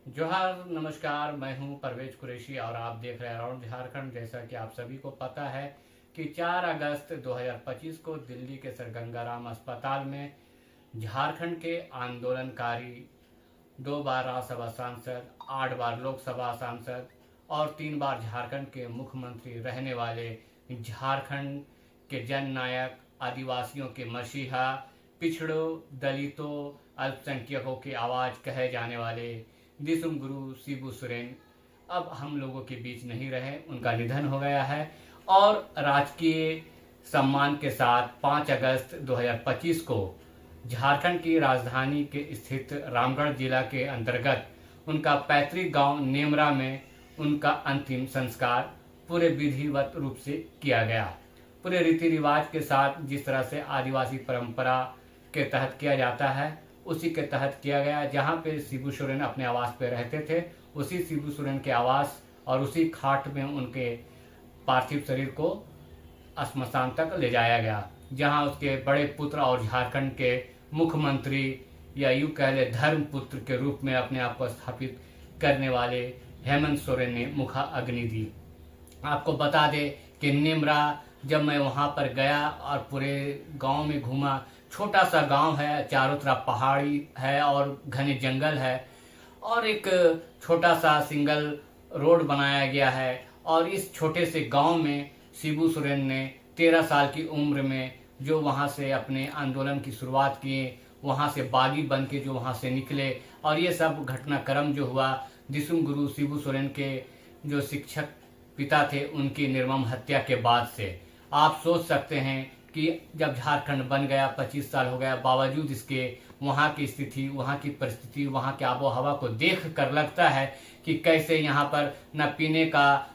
जोहार नमस्कार। मैं हूं परवेज कुरैशी और आप देख रहे हैं अराउंड झारखंड। जैसा कि आप सभी को पता है कि 4 अगस्त 2025 को दिल्ली के सर गंगाराम अस्पताल में झारखंड के आंदोलनकारी 2 बार राज्यसभा सांसद, 8 बार लोकसभा सांसद और 3 बार झारखंड के मुख्यमंत्री रहने वाले झारखंड के जननायक, आदिवासियों के मसीहा, पिछड़ों, दलितों, अल्पसंख्यकों की आवाज़ कहे जाने वाले दिसुम गुरु शिबू सोरेन अब हम लोगों के बीच नहीं रहे। उनका निधन हो गया है और राजकीय सम्मान के साथ 5 अगस्त 2025 को झारखंड की राजधानी के स्थित रामगढ़ जिला के अंतर्गत उनका पैतृक गांव नेमरा में उनका अंतिम संस्कार पूरे विधिवत रूप से किया गया। पूरे रीति रिवाज के साथ जिस तरह से आदिवासी परंपरा के तहत किया जाता है उसी के तहत किया गया। जहाँ पे शिबू सोरेन अपने आवास पे रहते थे उसी शिबू सोरेन के आवास और उसी खाट में उनके पार्थिव शरीर को श्मशान तक ले जाया गया, जहाँ उसके बड़े पुत्र और झारखंड के मुख्यमंत्री या यूँ कह ले धर्म पुत्र के रूप में अपने आप को स्थापित करने वाले हेमंत सोरेन ने मुखा अग्नि दी। आपको बता दे कि नेमरा जब मैं वहाँ पर गया और पूरे गांव में घूमा, छोटा सा गांव है, चारों तरफ पहाड़ी है और घने जंगल है और एक छोटा सा सिंगल रोड बनाया गया है। और इस छोटे से गांव में शिबू सोरेन ने 13 साल की उम्र में जो वहाँ से अपने आंदोलन की शुरुआत किए, वहाँ से बागी बन के जो वहाँ से निकले और ये सब घटनाक्रम जो हुआ दिसुम गुरु शिबू सोरेन के जो शिक्षक पिता थे उनकी निर्मम हत्या के बाद से। आप सोच सकते हैं कि जब झारखंड बन गया 25 साल हो गया, बावजूद इसके वहाँ की स्थिति, वहाँ की परिस्थिति, वहाँ के आबो हवा को देख कर लगता है कि कैसे यहाँ पर न पीने का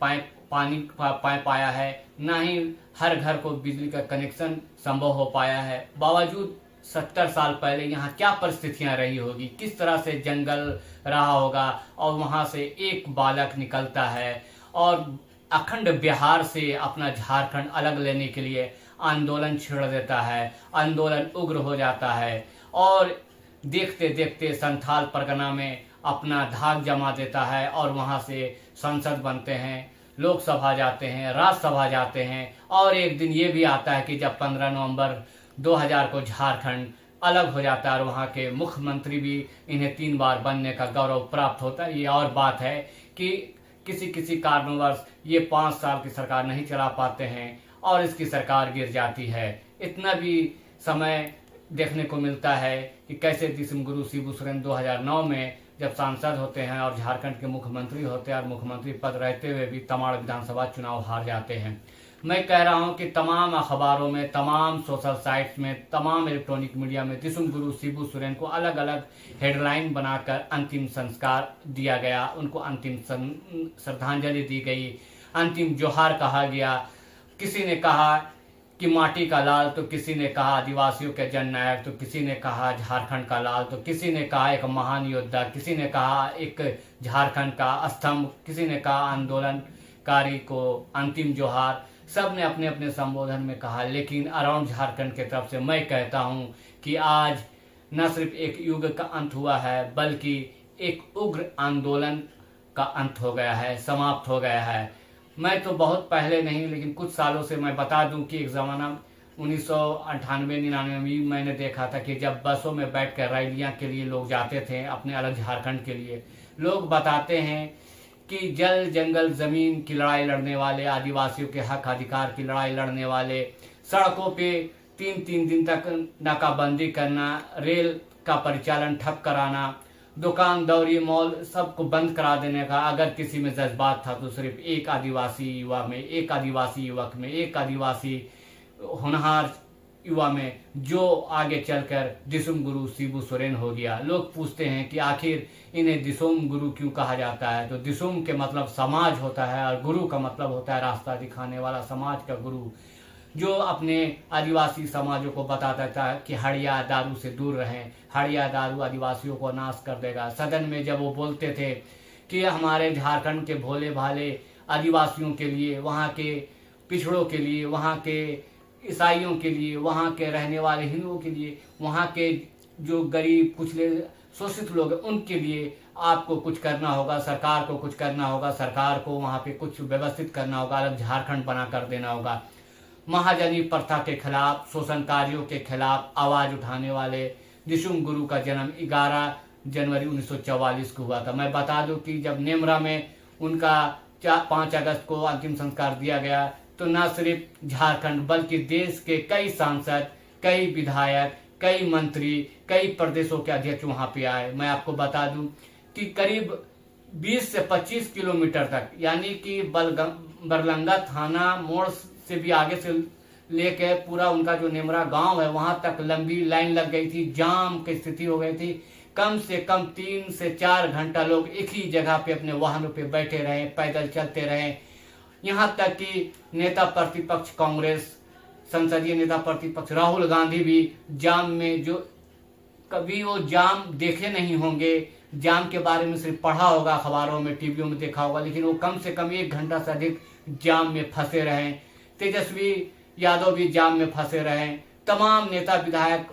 पानी पाइप आया है, न ही हर घर को बिजली का कनेक्शन संभव हो पाया है। बावजूद 70 साल पहले यहाँ क्या परिस्थितियां रही होगी, किस तरह से जंगल रहा होगा और वहाँ से एक बालक निकलता है और अखंड बिहार से अपना झारखंड अलग लेने के लिए आंदोलन छेड़ देता है। आंदोलन उग्र हो जाता है और देखते देखते संथाल परगना में अपना धाक जमा देता है और वहाँ से संसद बनते हैं, लोकसभा जाते हैं, राज्यसभा जाते हैं और एक दिन ये भी आता है कि जब 15 नवंबर 2000 को झारखंड अलग हो जाता है और वहाँ के मुख्यमंत्री भी इन्हें 3 बार बनने का गौरव प्राप्त होता है। ये और बात है कि किसी किसी कारणवश ये 5 साल की सरकार नहीं चला पाते हैं और इसकी सरकार गिर जाती है। इतना भी समय देखने को मिलता है कि कैसे दिसुम गुरु शिबू सोरेन 2009 में जब सांसद होते हैं और झारखंड के मुख्यमंत्री होते हैं और मुख्यमंत्री पद रहते हुए भी तमाड़ विधानसभा चुनाव हार जाते हैं। मैं कह रहा हूं कि तमाम अखबारों में, तमाम सोशल साइट्स में, तमाम इलेक्ट्रॉनिक मीडिया में दिसुम गुरु शिबू सोरेन को अलग अलग हेडलाइन बनाकर अंतिम संस्कार दिया गया, उनको अंतिम श्रद्धांजलि दी गई, अंतिम जोहार कहा गया। किसी ने कहा कि माटी का लाल, तो किसी ने कहा आदिवासियों के जननायक, तो किसी ने कहा झारखंड का लाल, तो किसी ने कहा एक महान योद्धा, किसी ने कहा एक झारखंड का स्तंभ, किसी ने कहा आंदोलनकारी को अंतिम जोहार। सब ने अपने अपने संबोधन में कहा, लेकिन अराउंड झारखंड के तरफ से मैं कहता हूं कि आज न सिर्फ एक युग का अंत हुआ है बल्कि एक उग्र आंदोलन का अंत हो गया है, समाप्त हो गया है। मैं तो बहुत पहले नहीं लेकिन कुछ सालों से मैं बता दूं कि एक ज़माना 1998-99 में भी मैंने देखा था कि जब बसों में बैठकर रैलियां के लिए लोग जाते थे अपने अलग झारखंड के लिए, लोग बताते हैं कि जल जंगल जमीन की लड़ाई लड़ने वाले, आदिवासियों के हक अधिकार की लड़ाई लड़ने वाले, सड़कों पे 3-3 दिन तक नाकाबंदी करना, रेल का परिचालन ठप कराना, दुकान दौरी मॉल सबको बंद करा देने का, अगर किसी में जज्बात था तो सिर्फ एक आदिवासी युवा में, एक आदिवासी युवक में, एक आदिवासी होनहार युवा में, जो आगे चलकर दिसुम गुरु शिबू सोरेन हो गया। लोग पूछते हैं कि आखिर इन्हें दिसुम गुरु क्यों कहा जाता है, तो दिसुम के मतलब समाज होता है और गुरु का मतलब होता है रास्ता दिखाने वाला, समाज का गुरु, जो अपने आदिवासी समाजों को बताता था कि हड़िया दारू से दूर रहें, हड़िया दारू आदिवासियों को नाश कर देगा। सदन में जब वो बोलते थे कि हमारे झारखंड के भोले भाले आदिवासियों के लिए, वहाँ के पिछड़ों के लिए, वहाँ के ईसाइयों के लिए, वहाँ के रहने वाले हिंदुओं के लिए, वहाँ के जो गरीब कुचले शोषित लोग हैं, उनके लिए आपको कुछ करना होगा, सरकार को कुछ करना होगा, सरकार को वहाँ पे कुछ व्यवस्थित करना होगा, अलग झारखंड बना कर देना होगा। महाजनी प्रथा के खिलाफ, शोषणकारियों के खिलाफ आवाज उठाने वाले दिसुम गुरु का जन्म 11 जनवरी 1944 को हुआ था। मैं बता दूं कि जब नेमरा में उनका 5 अगस्त को अंतिम संस्कार दिया गया तो न सिर्फ झारखंड बल्कि देश के कई सांसद, कई विधायक, कई मंत्री, कई प्रदेशों के अध्यक्ष वहां पे आए। मैं आपको बता दूं कि करीब 20 से 25 किलोमीटर तक, यानी कि बरलंगा थाना मोड़ से भी आगे से लेके पूरा उनका जो नेमरा गांव है वहां तक लंबी लाइन लग गई थी, जाम की स्थिति हो गई थी। कम से कम 3 से 4 घंटा लोग एक ही जगह पे अपने वाहनों पे बैठे रहे, पैदल चलते रहे। यहाँ तक कि नेता प्रतिपक्ष कांग्रेस, संसदीय नेता प्रतिपक्ष राहुल गांधी भी जाम में, जो कभी वो जाम देखे नहीं होंगे, जाम के बारे में सिर्फ पढ़ा होगा अखबारों में, टीवियों में देखा होगा, लेकिन वो कम से कम 1 घंटा से अधिक जाम में फंसे रहे। तेजस्वी यादव भी जाम में फंसे रहे, तमाम नेता विधायक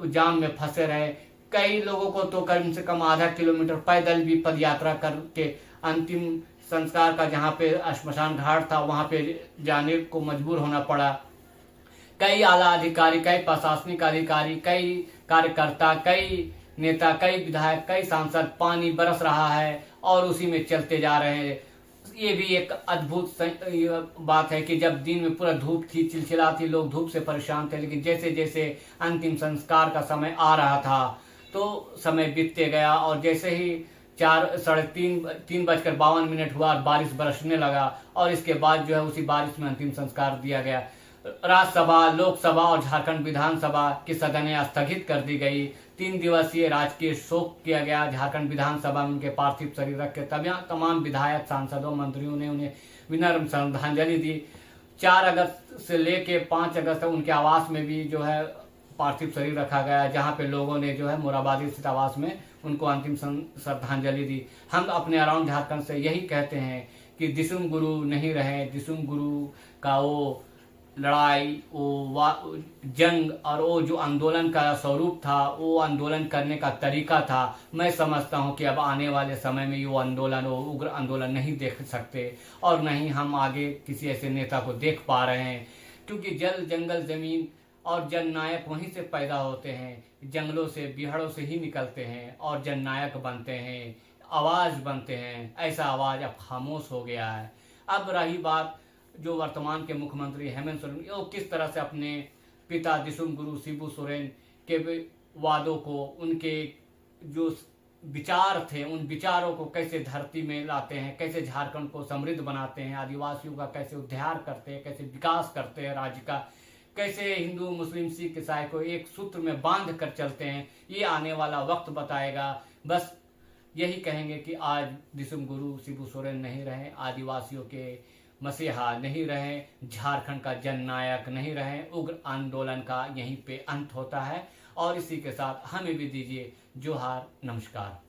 जाम में फंसे रहे। कई लोगों को तो कम से कम आधा किलोमीटर पैदल भी पद यात्रा करके अंतिम संस्कार का जहाँ पे श्मशान घाट था वहां पे जाने को मजबूर होना पड़ा। कई आला अधिकारी, कई प्रशासनिक अधिकारी, कई कार्यकर्ता, कई नेता, कई विधायक, कई सांसद, पानी बरस रहा है और उसी में चलते जा रहे हैं। ये भी एक अद्भुत बात है कि जब दिन में पूरा धूप थी, चिलचिला थी, लोग धूप से परेशान थे, लेकिन जैसे जैसे अंतिम संस्कार का समय आ रहा था तो समय बीतते गया और जैसे ही 3:52 हुआ और बारिश बरसने लगा और इसके बाद जो है उसी बारिश में अंतिम संस्कार दिया गया। राज्यसभा, लोकसभा और झारखंड विधानसभा की सदनें स्थगित कर दी गई। 3 दिवसीय राजकीय शोक किया गया। झारखंड विधानसभा में उनके पार्थिव शरीर रख के तमाम विधायक, सांसदों, मंत्रियों ने उन्हें विनम्र श्रद्धांजलि दी। 4 अगस्त से लेके 5 अगस्त तक उनके आवास में भी जो है पार्थिव शरीर रखा गया, जहां पे लोगों ने जो है मोराबादी स्थित आवास में उनको अंतिम श्रद्धांजलि दी। हम अपने अराउंड झारखंड से यही कहते हैं कि दिसुम गुरु नहीं रहे। दिसुम गुरु का वो लड़ाई, वो जंग और वो जो आंदोलन का स्वरूप था, वो आंदोलन करने का तरीका था, मैं समझता हूं कि अब आने वाले समय में वो आंदोलन, वो उग्र आंदोलन नहीं देख सकते और नहीं हम आगे किसी ऐसे नेता को देख पा रहे हैं, क्योंकि जल, जंगल, जमीन और जननायक वहीं से पैदा होते हैं। जंगलों से, बिहड़ों से ही निकलते हैं और जननायक बनते हैं, आवाज बनते हैं। ऐसा आवाज अब खामोश हो गया है। अब रही बात जो वर्तमान के मुख्यमंत्री हेमंत सोरेन, वो किस तरह से अपने पिता दिसुम गुरु शिबू सोरेन के वादों को, उनके जो विचार थे, उन विचारों को कैसे धरती में लाते हैं, कैसे झारखंड को समृद्ध बनाते हैं, आदिवासियों का कैसे उद्धार करते हैं, कैसे विकास करते हैं राज्य का, कैसे हिंदू, मुस्लिम, सिख, ईसाई को एक सूत्र में बांध कर चलते हैं, ये आने वाला वक्त बताएगा। बस यही कहेंगे कि आज दिसुम गुरु शिबू सोरेन नहीं रहे, आदिवासियों के मसीहा नहीं रहे, झारखंड का जननायक नहीं रहे। उग्र आंदोलन का यहीं पे अंत होता है और इसी के साथ हमें भी दीजिए जोहार, नमस्कार।